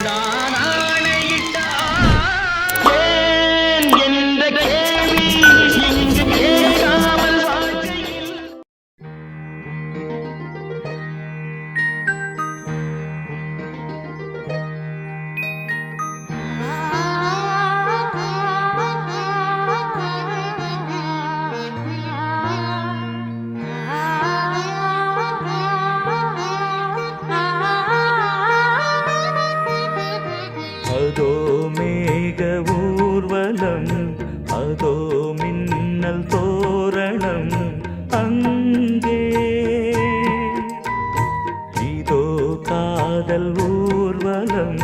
நான் ஆணையிட்டால் ஏன் என்ற கேள்வி இங்கு கேட்காமல் வாழ்க்கையில் அதோ மேக ஊர்வலம், அதோ மின்னல் தோரணம் அங்கே, இதோ காதல் ஊர்வலம்,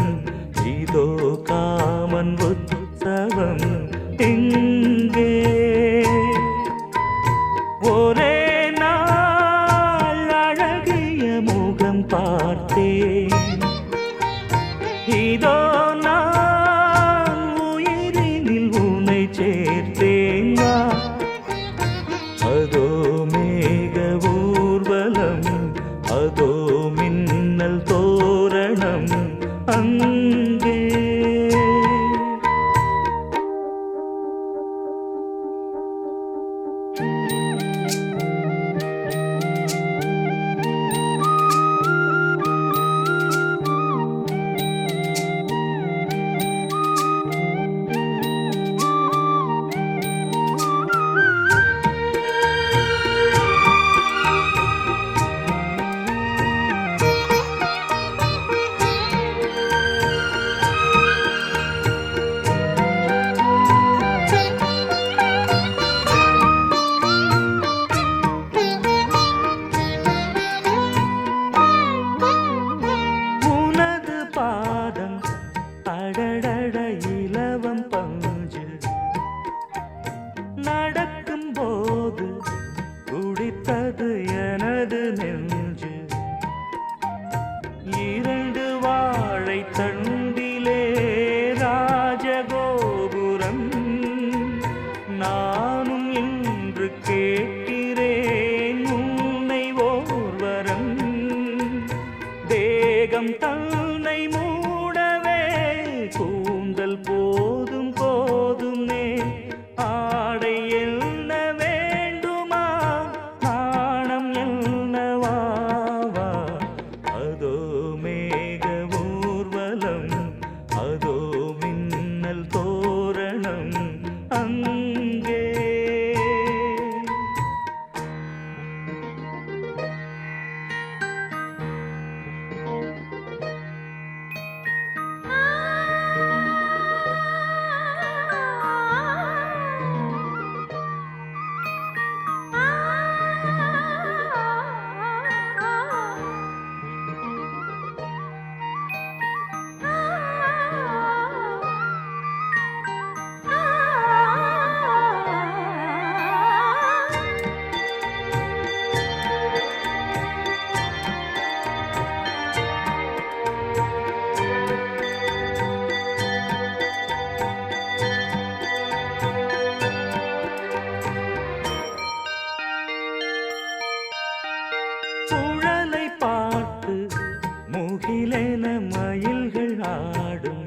இதோ காமன் உற்சவம் இங்கே. ஒரே நாள் அழகிய முகம் பார்த்தேன், இதோ நான் உயிரினில் உன்னை சேர்த்தேன். அதோ மேக ஊர்வலம், அதோ மின்னல் தோரணம் அங்கே. உனது பாதம் அடடட இலவம் பஞ்சு, நடக்கும் போது குடித்தது எனது நெஞ்சு. இரண்டு வாழை தண்டிலே ராஜகோபுரம், நானும் இன்று கேட்கிறேன் உன்னை ஓர்வரம். தேகம் தன்னை மூடவே கூந்தல் போதும் போதுமே, ஆடை என்ன வேண்டுமா நாணம் என்னவாவா. அதோ மேக ஊர்வலம், அதோ மின்னல் தோரணம் அங்கே. சுழலை பார்த்து முகிலென மயில்கள் ஆடும்,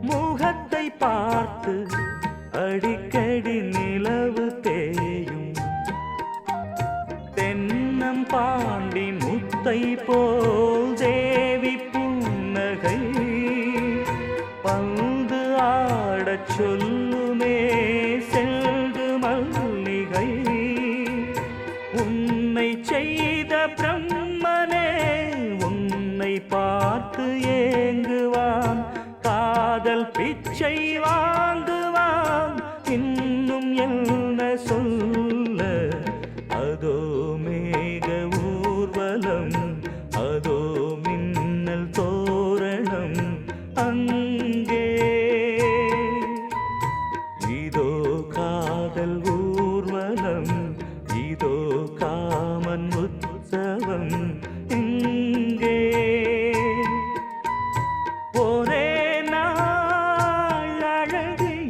முகத்தை பார்த்து அடிக்கடி நிலவு தேயும். தென்னம் பாண்டி முத்தை போல் தேவி புன்னகை, பந்து ஆடச் சொல்லுமே செல்கு மல்லிகை. உன்னை செய்த பிரம்மனே உன்னை பார்த்து ஏங்குவான், காதல் பிச்சை வாங்குவான், இன்னும் என்ன சொல்ல. அதோ மேக ஊர்வலம், அதோ மின்னல் தோரணம் அங்கே. இதோ காதல் ஊர்வலம், இதோ காமன் உற்சவம் இங்கே. ஒரே நாள் அழகிய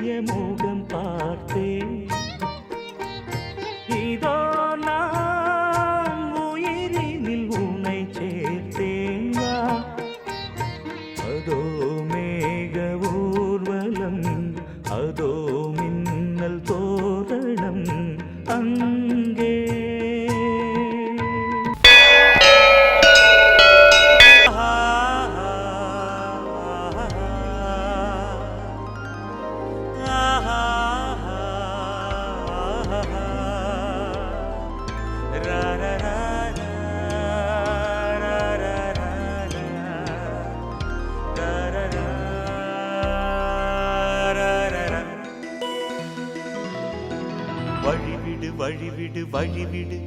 வழிவிடு வழிவிடு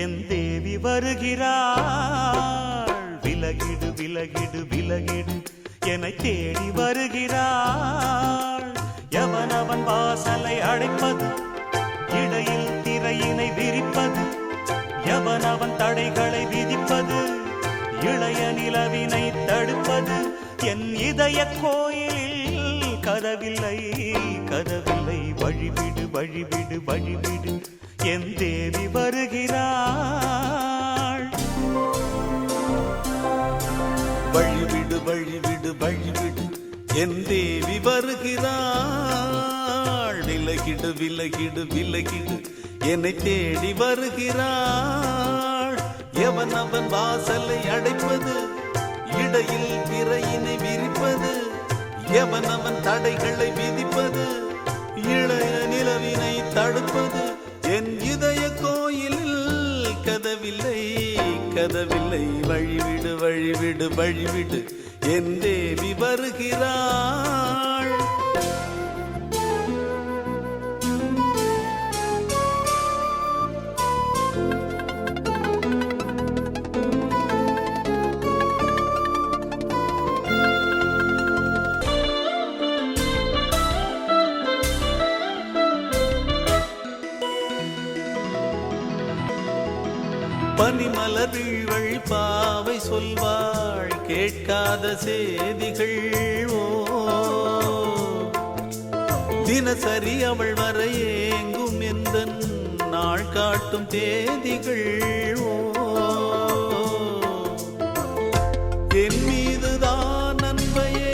என் தேவி வருகிறாள். விலகிடு விலகிடு விலகிடு என்னை தேடி வருகிறாள். எவனவன் வாசலை அடைப்பது, இடையில் திரையினை விரிப்பது, எவனவன் தடைகளை விதிப்பது, இளைய நிலவினை தடுப்பது, என் இதய கோயிலில் கதவில்லை கதவில்லை. வழிவிடு வழிவிடு வழிவிடு என் தேவி வருகிறாள். வழிவிடு வழிவிடு வழிவிடு என் தேவி வருகிறாள். விலகிடு விலகிடு விலகிடு என்னை தேடி வருகிறாள். எவன் அவன் வாசலை அடைப்பது, இடையில் திரையினை விரிப்பது, எவன் அவன் தடைகளை விதிப்பது, இளைய நிலவினை தடுப்பது, என் இதய கோயிலில் கதவில்லை கதவில்லை. வழிவிடு வழிவிடு வழிவிடு என் தேவி வருகிறாள். பனிமலர் வீழ்வழி பாவை சொல்வாள் கேட்காத செய்திகள். ஓ தினசரி அவள் வர ஏங்கும் எந்த நாள் காட்டும் தேதிகள். ஓ என் மீதுதான் நன்மையே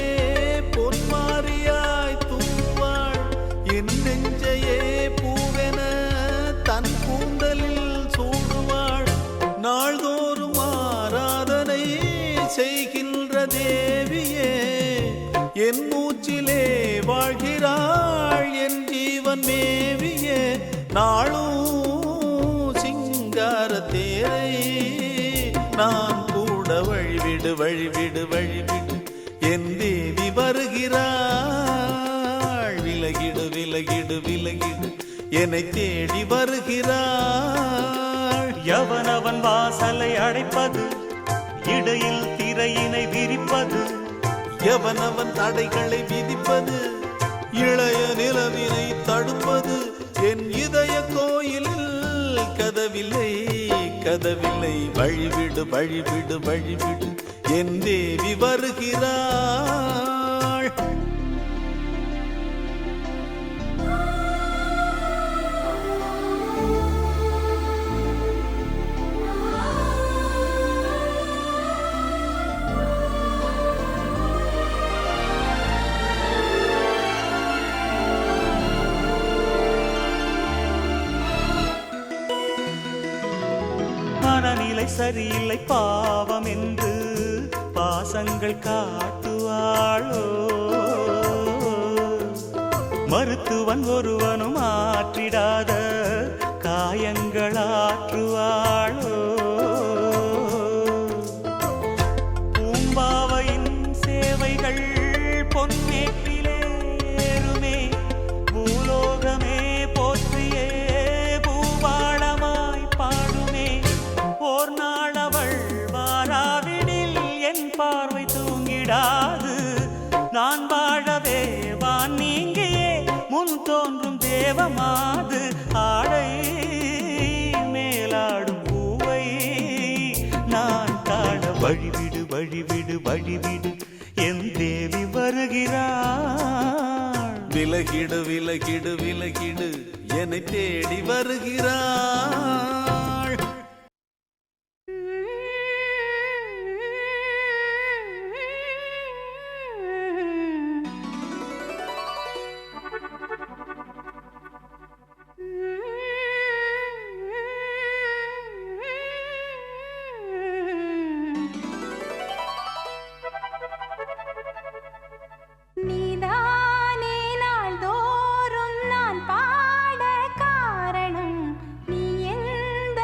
பொன்மாரியாய் தூவாள். என் நெஞ்சையே பூவென தன் கூந்தலில் சூடுவாள். நாள்தோறும் ஆராதனை செய்கின்ற தேவியே, என் மூச்சிலே வாழ்கிறாள் என் ஜீவன் மேவியே. நாளும் சிங்கார தேரை நான் கூட வழிவிடு வழிவிடு வழிவிடு என் தேவி வருகிறாள். விலகிடு விலகிடு விலகிடு என்னை தேடி வருகிறாள். எவனவன் வாசலை அடைப்பது, இடையில் திரையினை விரிப்பது, எவனவன் தடைகளை விதிப்பது, இளைய நிலவினை தடுப்பது, என் இதய கோயிலில் கதவில்லை கதவில்லை. வழிவிடு வழிவிடு வழிவிடு என் தேவி வருகிறாள். மனநிலை சரியில்லை பாவம் என்று பாசங்கள் காட்டுவாளோ. மருத்துவன் ஒருவனும் ஆற்றிடாத காயங்களாற்றுவாளோ. பூம்பாவையின் சேவைகள் பொன்னேற்றிலே ஏறுமே, பூலோகமே போற்றியே பூபாளமாய் பாடுமே. ஓர் நாளவள் வாராவிடில் என் பார்வை தூங்கிடாது. நான் வாழவே வான் நீங்கியே முன் தோன்றும் தேவமாது. ஆடை மேலாடும் பூவை நான் காண வழிவிடு வழிவிடு வழிவிடு என் தேவி வருகிறாள். விலகிடு விலகிடு விலகிடு என்னை தேடி வருகிறாள். நீதானே நாள்தோறும் நான் பாட காரணம். நீ எந்த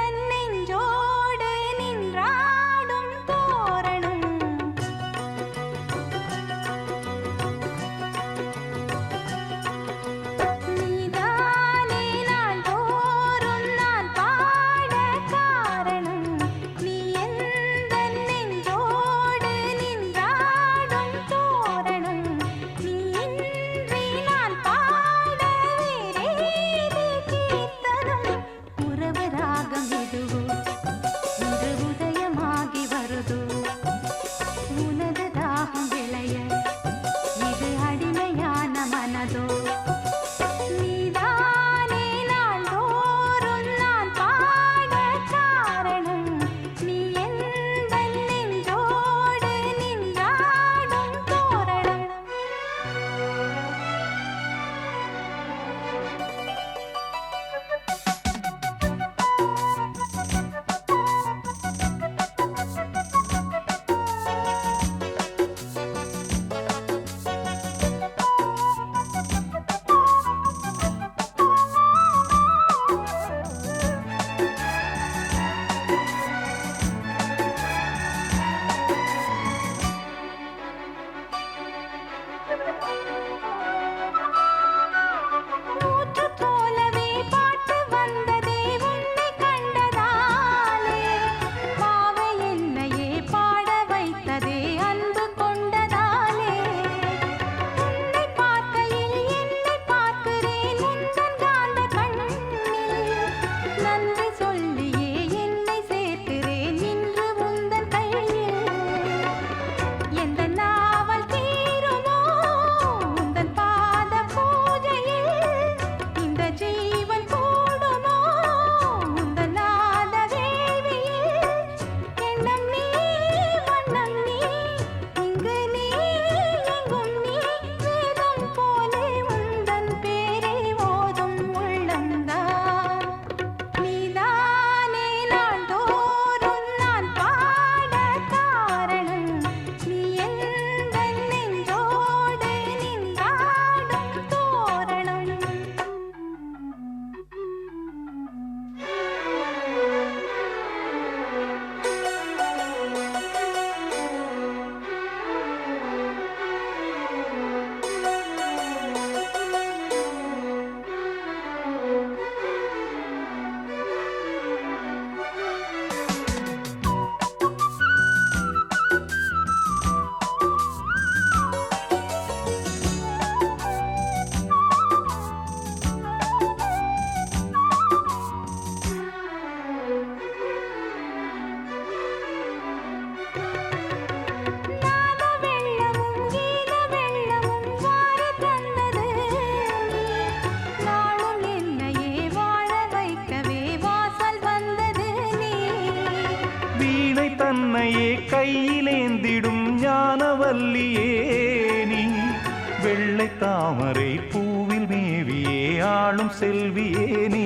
வெள்ளை தாமரை பூவில் மேவியே ஆளும் செல்வியே நீ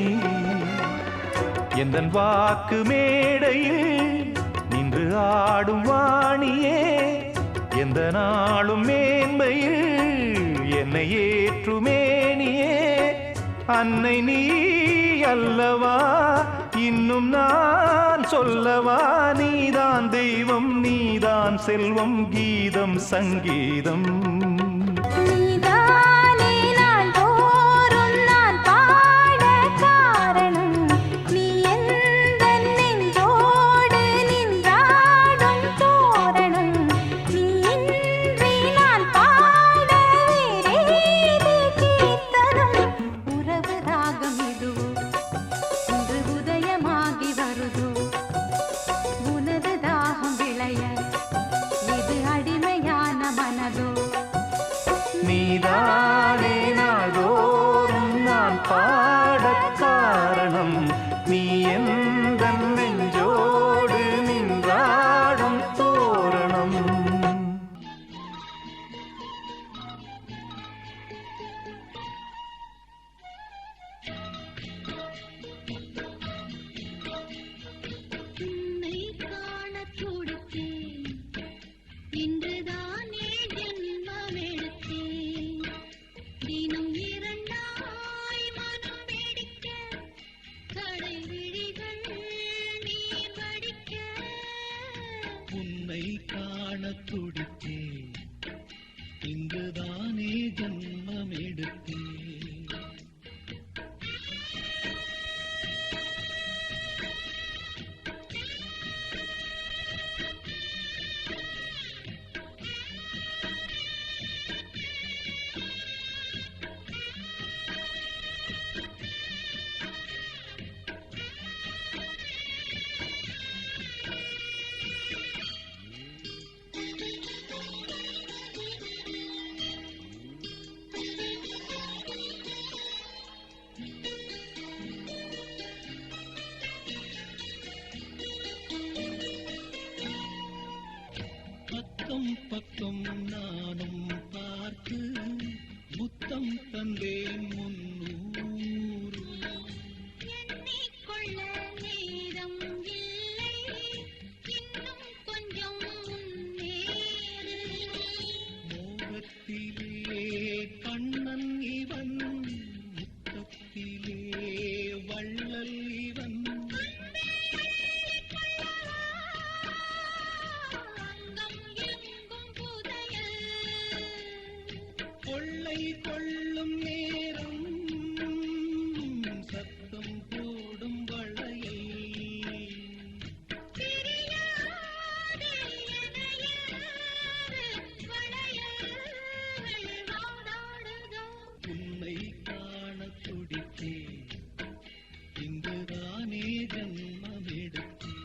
எந்தன் வாக்கு மேடையில் நின்று ஆடும் வாணியே எந்த நாளும் மேன்மையில் என்னை ஏற்றுமேனியே அன்னை நீ அல்லவா இன்னும் நான் சொல்லவா நீதான் தெய்வம் நீதான் செல்வம் கீதம் சங்கீதம் நீதானே நான் தோறும் நான் பாட காரணம் நீ எந்தன் நெஞ்சோடு நின்றாடும் தோரணம் நீ இன்றி நான் பாட வேறேது கீர்த்தனம் உறவு ராகம் இதுவோ இன்று உதயமாகி வருதோ உனது தாகம் விளைய இது அடிமையான மனதோ நீதானே நாள்தோறும் நான் பாடக் காரணம் நீ எந்தன் நெஞ்சோடு நின்றாடும் தோரணம் உன்னை காணத் துடித்தேன் இன்றுதானே ஜென்மமெடுத்தேன் தினம் இரண்டாய் மனம் வெடிக்க கடை விழிகள் நீர் வடிக்க உன்னை காண துடித்தேன் இங்குதானே ஜன்மம் எடுத்தேன் பக்கம் பக்கம் நானும் பார்த்து முத்தம் தந்தேன் முன்னூறு எண்ணிக்கொள்ள நேரம் இல்லை இன்னும் கொஞ்சம் முன்னேறு மோகத்திலே கண்ணன் இவன் முத்தத்திலே வள்ளல் இவன் அங்கம் எங்கும் புதையல் கொள்ளை கொள்ளும் நேரம் சத்தம் போடும் வளையல் பிரியாதே எனையாறு வளையல்கள் வாடாடுதோ உன்னை காண துடித்தேன் இங்குதானே ஜன்மம் எடுத்தேன்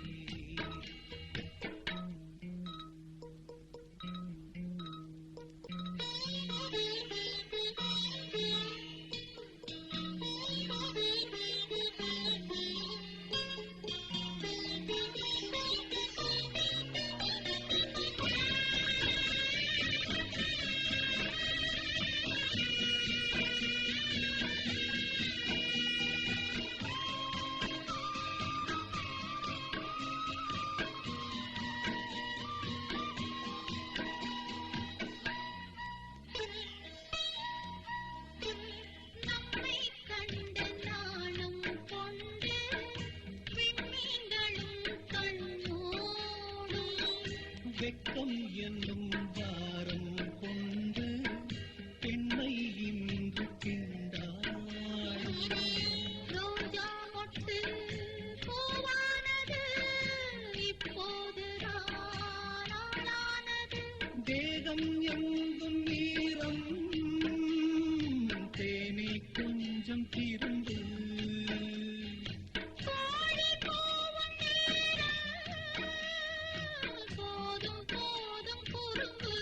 நம்மை கண்ட நாணம் கொண்டு விண்மீன்களும் கண்ணோடும் வெட்கம் என்னும் வாரம் கொண்டு பெண்ணை இன்று கிண்டாடும் ரோஜா மொட்டு பூவானது இப்போதுதான் ஆளானது தேகம் எங்கும் ஈரம் தேனே கொஞ்சம் திருந்து கோழி பூவும் நேரம் போதும் போதும் குறும்பு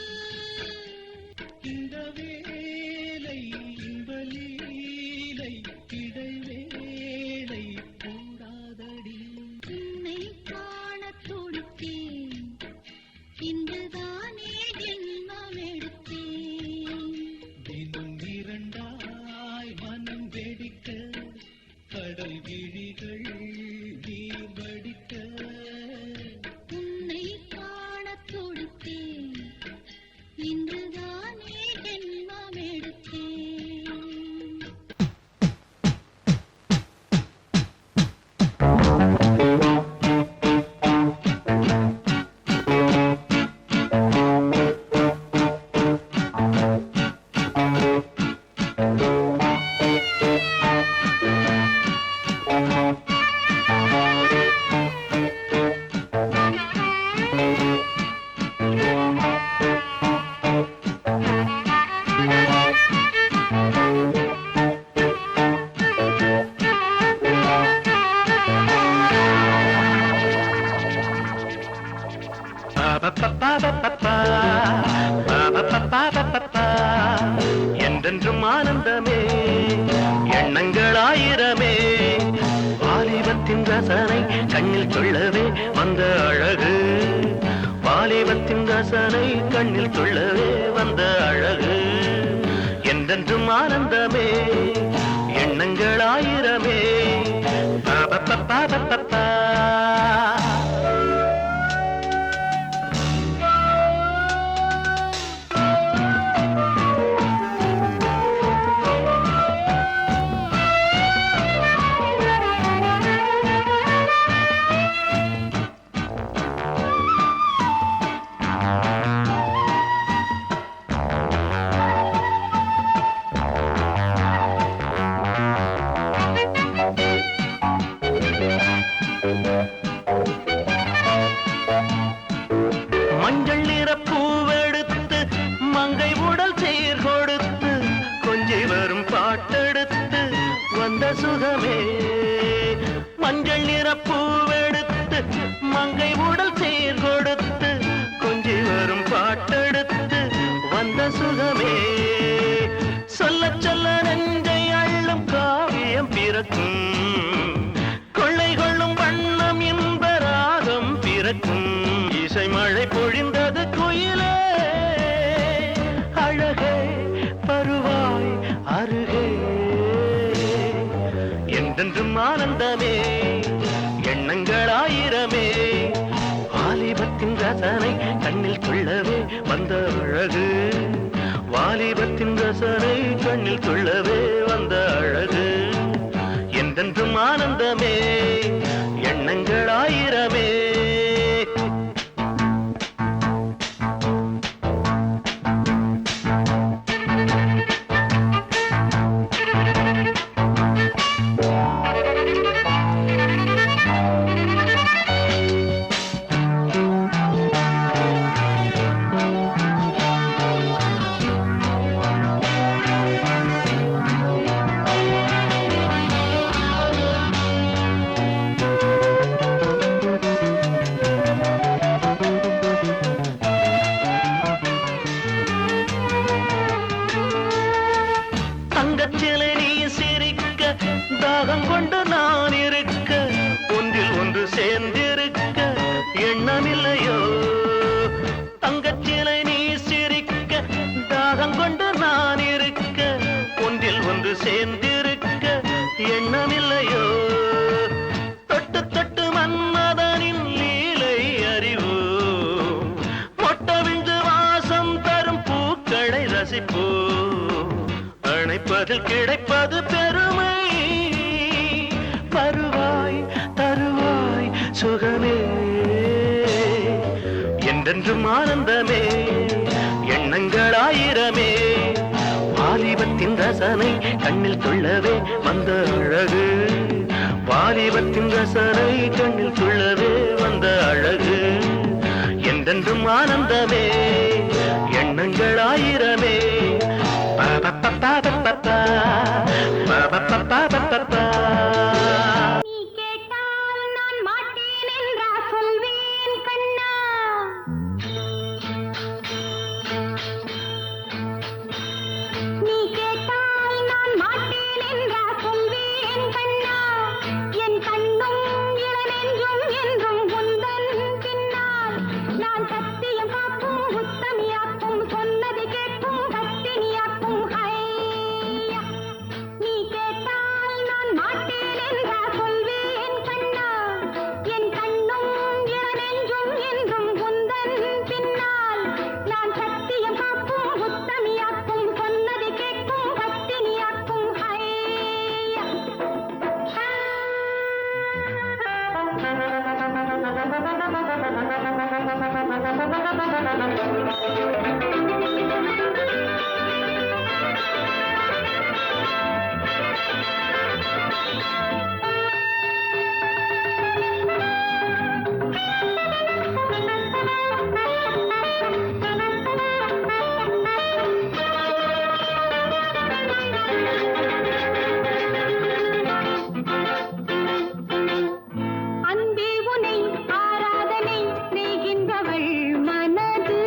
இந்த வேலை இன்பலீலை இடைவேளை கூடாதடி உன்னை காணத் துடித்தேன் இன்றுதானே ஜென்மம் எடுத்தேன் பப்பப்பப்பப்பப்பா. என்றென்றும் ஆனந்தமே எண்ணங்கள் ஆயிரமே வாலிபத்தின் ரசனை கண்ணில் சொல்லவே வந்த அழகு வாலிபத்தின் ரசனை கண்ணில் சொல்லவே வந்த அழகு என்றென்றும் ஆனந்தமே எண்ணங்கள் ஆயிரமே பப்பப்பப்பப்பப்பா. மஞ்சள் நிற பூவெடுத்து மங்கை உடல் சீர் கொடுத்து கொஞ்சி வரும் பாட்டெடுத்து வந்த சுகமே மஞ்சள் நிற பூவெடுத்து மங்கை உடல் சீர் கொடுத்து கொஞ்சி வரும் பாட்டெடுத்து வந்த சுகமே சொல்ல சொல்ல நெஞ்சை அள்ளும் காவியம் பிறக்கும் கொள்ளை கொள்ளும் வண்ணம் இன்ப ராகம் பிறக்கும் இசை மழை பொழிந்தது குயிலே அழகே பருவாய் அருகே என்றென்றும் ஆனந்தமே எண்ணங்கள் ஆயிரமே வாலிபத்தின் ரசனை கண்ணில் கொள்ளவே வந்த அழகு வாலிபத்தின் ரசனை கண்ணில் கொள்ளவே வந்த அழகு என்றென்றும் ஆனந்தமே எண்ணங்கள் ஆயிரமே. தங்கச்சிலை நீ சிரிக்க தாகம் கொண்டு நான் இருக்க ஒன்றில் ஒன்று சேர்ந்திருக்க எண்ணமில்லையோ தங்கச்சிலை நீ சிரிக்க தாகம் கொண்டு நான் இருக்க ஒன்றில் ஒன்று சேர்ந்திருக்க எண்ணமில்லையோ தொட்டு தொட்டு மன்மதனின் லீலை அறிவோ மொட்டவிழ்ந்து வாசம் தரும் பூக்களை ரசிப்போ அணைப்பதில் கிடைப்பது பெருமை பருவாய் தருவாய் சுகமே என்றென்றும் ஆனந்தமே எண்ணங்கள் ஆயிரமே வாலிபத்தின் ரசனை கண்ணில் கொள்ளவே வந்த அழகு வாலிபத்தின் ரசனை கண்ணில் கொள்ளவே வந்த அழகு என்றென்றும் ஆனந்தமே எண்ணங்கள் ஆயிரமே நீ கேட்டால் நான் மாட்டேன் என்றா சொல்வேன் கண்ணா நீ கேட்டால் நான் மாட்டேன் என்றா சொல்வேன் கண்ணா என் கண்ணும் இளநெஞ்சும் என்றும் உந்தன் பின்னால் நான் சத்தியம் காக்கும் உத்தமியாக்கும் சொன்னது கேட்கும் பத்தினியாக்கும் ஹையா நீ கேட்டால் நான் மாட்டேன் என்றா சொல்வேன் கண்ணா என் கண்ணும் இளநெஞ்சும் என்றும் உந்தன் பின்னால் நான் சத்தியம் காக்கும் உத்தமியாக்கும் சொன்னது கேட்கும் பத்தினியாக்கும் ஹையா அன்பே உனை ஆராதனை செய்கின்றவள் மனது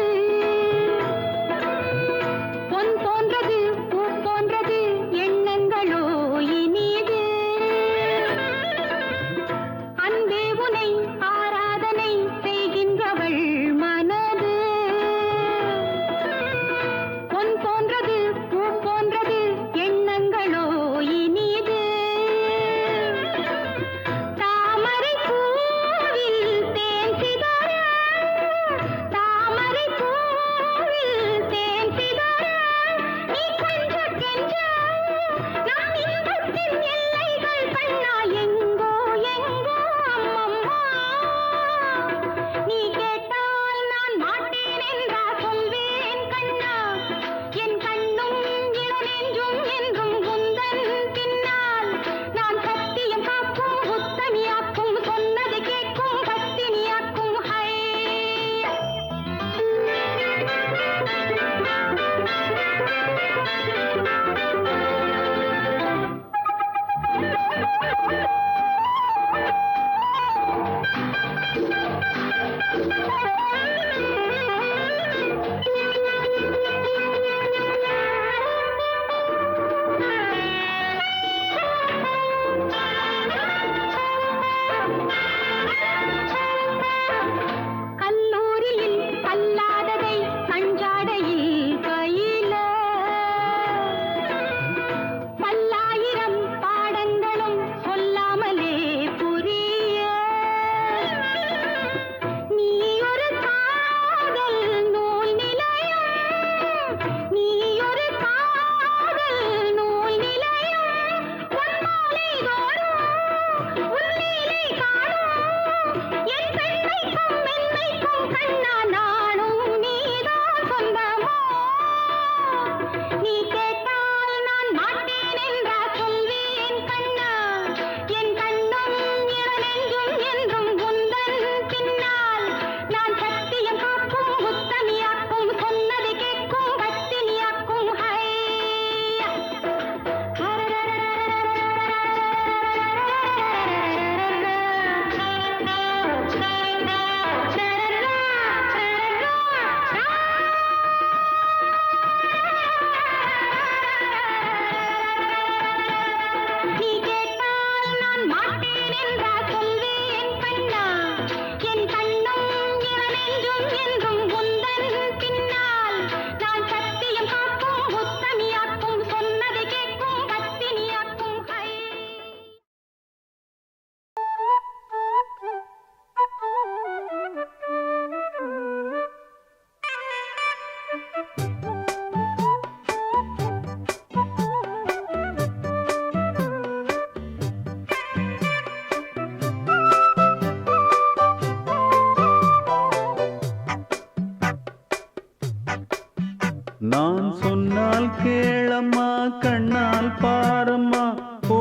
சொன்னால் கேளம்மா கண்ணால் பாரம்மா ஓ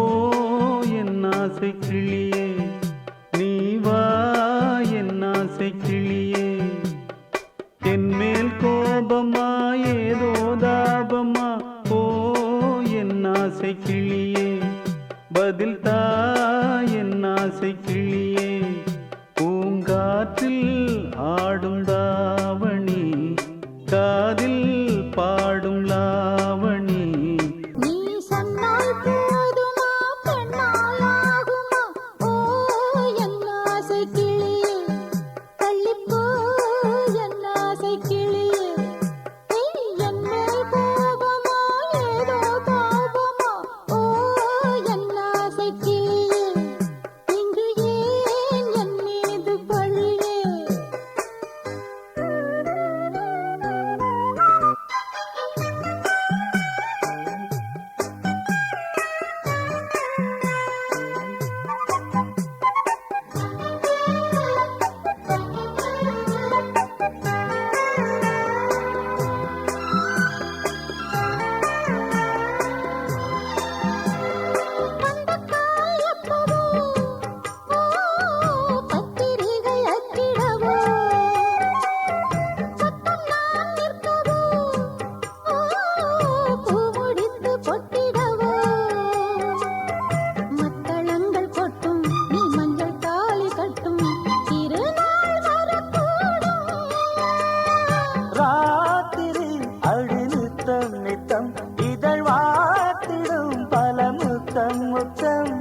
என் ஆசை கிளியே நீ வா என் ஆசை கிளியே என் மேல் கோபமா ஏதோ தாபமா ஓ என் ஆசை கிளியே பதில் தா என் ஆசை கிளியே பூங்காற்றில் ஆடும் தாவணி காதில் பாடும் லாவணி நீ சொன்னால் போதுமா பெண்ணால் ஆகுமா ஓ என் ஆசை கிளியே தள்ளிப்போ என் ஆசை கிளியே என் மேல் கோபமா ஏதோ தாபமா ஓ என் ஆசை கிளியே இங்கு ஏன் என் மீது பழியே பத்திரிகை அச்சிடவோ சத்தம் நான் நிற்கவோ பூ முடித்து பொட்டிடவோ மத்தளங்கள் கொட்டும் நீ மஞ்சள் தாலி கட்டும் திருநாள் வரக்கூடும் ராத்திரி அழிநித்தம் நித்தம் இதழ் வாத்திடும் பல முத்தம் முத்தம்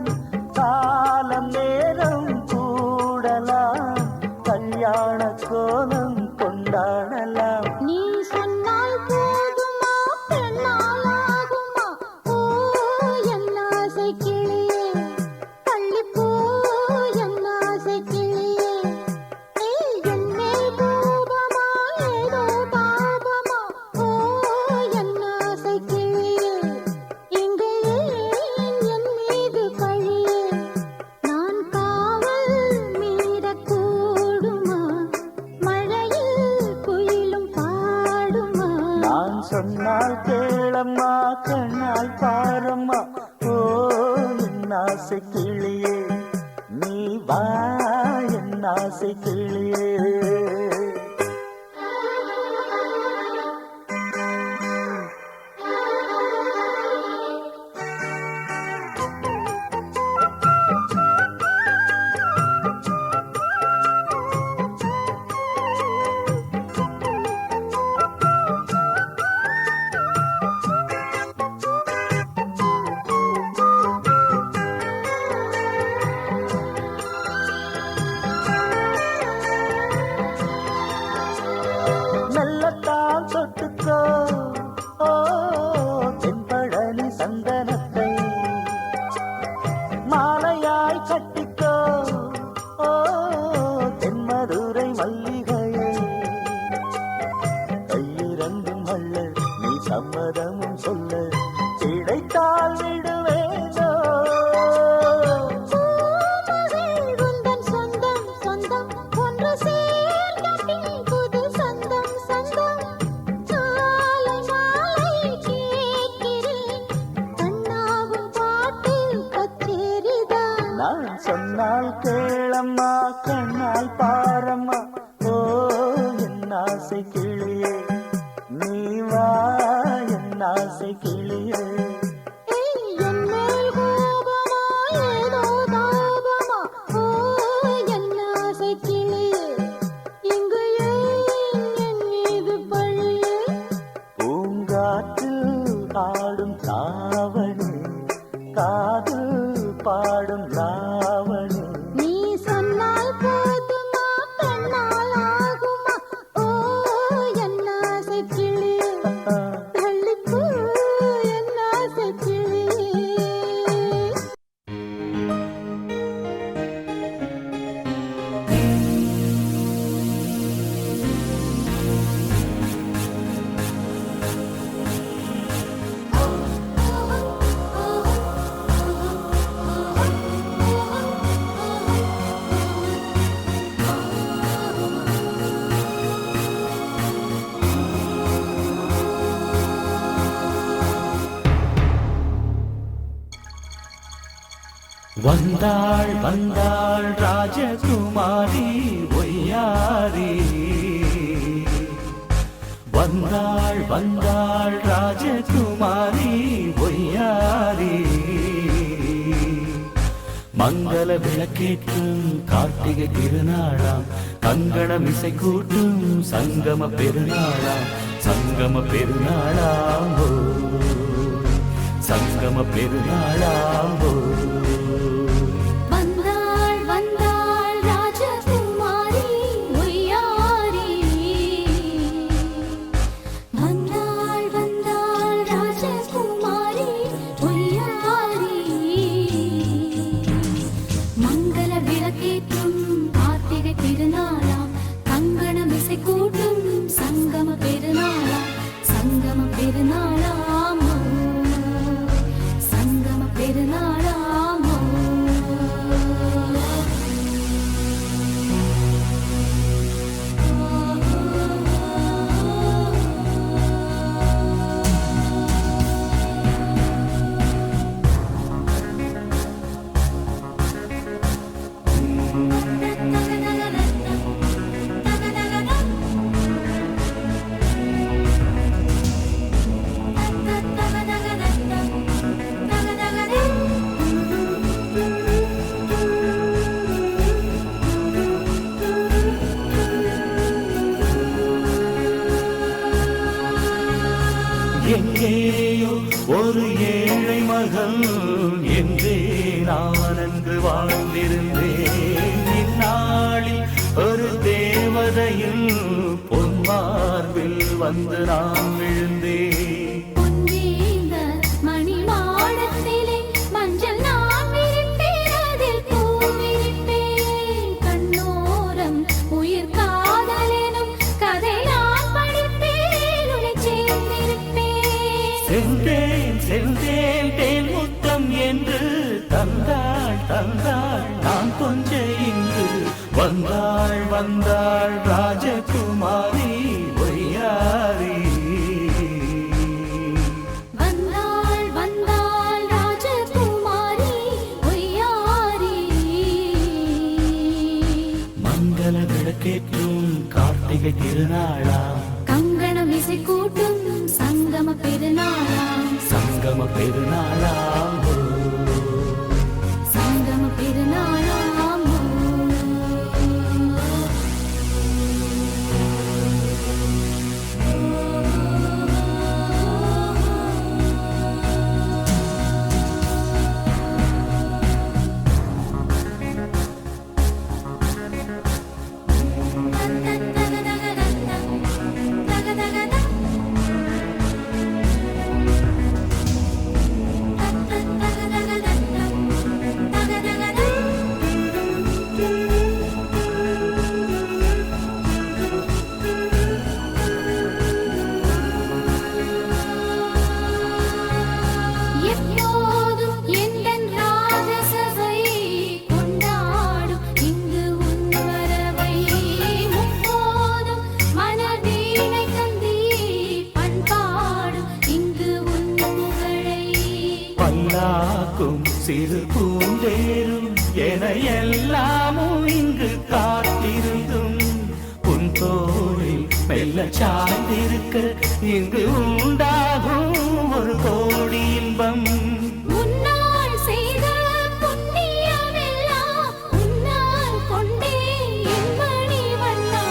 காலம் நேரம் கூடலாம் கல்யாண கோலம் கொண்டாடலாம் நீ சொன்னால் போதுமா பெண்ணால் ஆகுமா ஓ என் ஆசை கிளியே தள்ளிப்போ என் ஆசை கிளியே என் மேல் கோபமா ஏதோ பாபமா ஓ என் ஆசை கிளியே இங்கு ஏன் என் மீது பழியே நான் காவல் மீறக்கூடுமா மழையில் குயிலும் பாடுமா நான் சொன்னால் கேளம்மா கண்ணால் பாரம்மா ஓ என் ஆசை கிளியே நீ வா என் ஆசை கிளியே மெல்லத்தான் தொட்டுக்கோ ஓ தென்பழனி சந்தனத்தை மாலையாய் கட்டிக்கோ ஓ தென்மதுரை மல்லிகையை கையிரண்டும் அள்ள நீ சம்மதமும் சொல்ல கிடைத்தால் விடுவேனோ பூமகள் உந்தன் சொந்தம் சொந்தம் ஒன்று சேர்ந்த பின் புது சொந்தம் சொந்தம் மாலை மாலை கேட்கிறேன் கண்ணாவும் பாட்டு கச்சேரிதான் நான் சொன்னால் கேளம்மா கண்ணால் பாரம்மா ஓ என் ஆசை கிளியே நீ வா என் ஆசை கிளியே என் மேல் கோபமா ஏதோ தாபமா ஓ என் ஆசை கிளியே இங்கு ஏன் என் மீது பழியே பூங்காற்றில் ஆடும் தாவணி காதில் பாடும் லாவணி நீ சொன்னால் போதுமா பெண்ணால் ஆகுமா ஓ என் ஆசை கிளியே தள்ளிப்போ என் ஆசை கிளியே Oh வந்தாள் வந்தாள் ராஜகுமாரி ஒய்யாரி, வந்தாள் வந்தாள் ராஜகுமாரி ஒய்யாரி. மங்கள விளக்கேற்றும் கார்த்திகை திருநாளாம், கங்கணம் இசை கூட்டும் சங்கம பெருநாளாம், சங்கம பெருநாளாம் ஓ, சங்கம பெருநாளாம் ஓ. வந்தாள் வந்தாள் ராஜகுமாரி ஒய்யாரி, வந்தாள் வந்தாள் ராஜகுமாரி ஒய்யாரி. மங்கள விளக்கேற்றும் கார்த்திகை திருநாளாம், கங்கணம் இசை கூட்டும் சங்கம பெருநாளாம், சங்கம பெருநாளாம் ஓ, சங்கம பெருநாளாம் ஓ. எங்கேயோ ஒரு ஏழை மகள் என்றே நான் அங்கு வாழ்ந்திருந்தேன். இந்நாளில் ஒரு தேவதையில் பொன்மார்பில் வந்து நான் விழுந்தேன். பொன்னேந்த மணிமாடத்திலே மஞ்சள் நான் விரிப்பேன், அதில் பூ விரிப்பேன். கண்ணோரம் உயிர் காதலெனும் கதை நான் படிப்பேன், உன்னை சேர்ந்திருப்பேன். சென்றேன் சென்றேன் தேன் முத்தம் என்று தந்தாள் தந்தாள் நான் கொஞ்ச இங்கு. வந்தாள் வந்தாள் ராஜகுமாரி ஒய்யாரி, வந்தாள் வந்தாள் ராஜகுமாரி ஒய்யாரி. மங்கள விளக்கேற்றும் கார்த்திகை திருநாளாம், கங்கணம் இசை கூட்டும் சங்கம பெருநாளாம், சங்கம பெருநாளாம் ஓ. சங்கம பெருநாளாம் ஓ. எப்போதும் எந்தன் ராஜசபை கொண்டாடும் இங்கு உன் வரவை. முப்போதும் மனதீனை தந்தி பண்பாடும் இங்கு உன் புகழை. பல்லாக்கும் சிறு பூந்தேரும் என எல்லாமும் இங்கு காத்திருந்தும் உன் தோளில் மெல்ல சாய்ந்திருக்க இங்கு உண்டாகும் ஒரு கோடி இன்பம். முன்னால் செய்த புண்ணியமெல்லாம் உன்னால் கொண்டே என் மணி வண்ணா.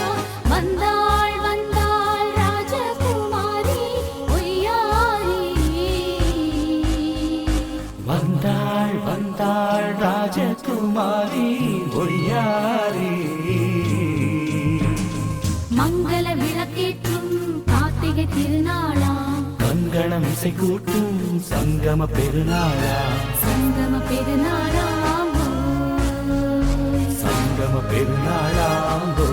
வந்தாள் வந்தாள் ராஜகுமாரி ஒய்யாரி, வந்தாள் வந்தாள் ராஜகுமாரி ஒய்யாரி. மங்கள விளக்கேற்றும் கார்த்திகை திருநாளாம், கங்கணம் இசை கூட்டும் சங்கம பெருநாளாம், சங்கம பெருநாளாம் ஓ. சங்கம பெருநாளாம் ஓ.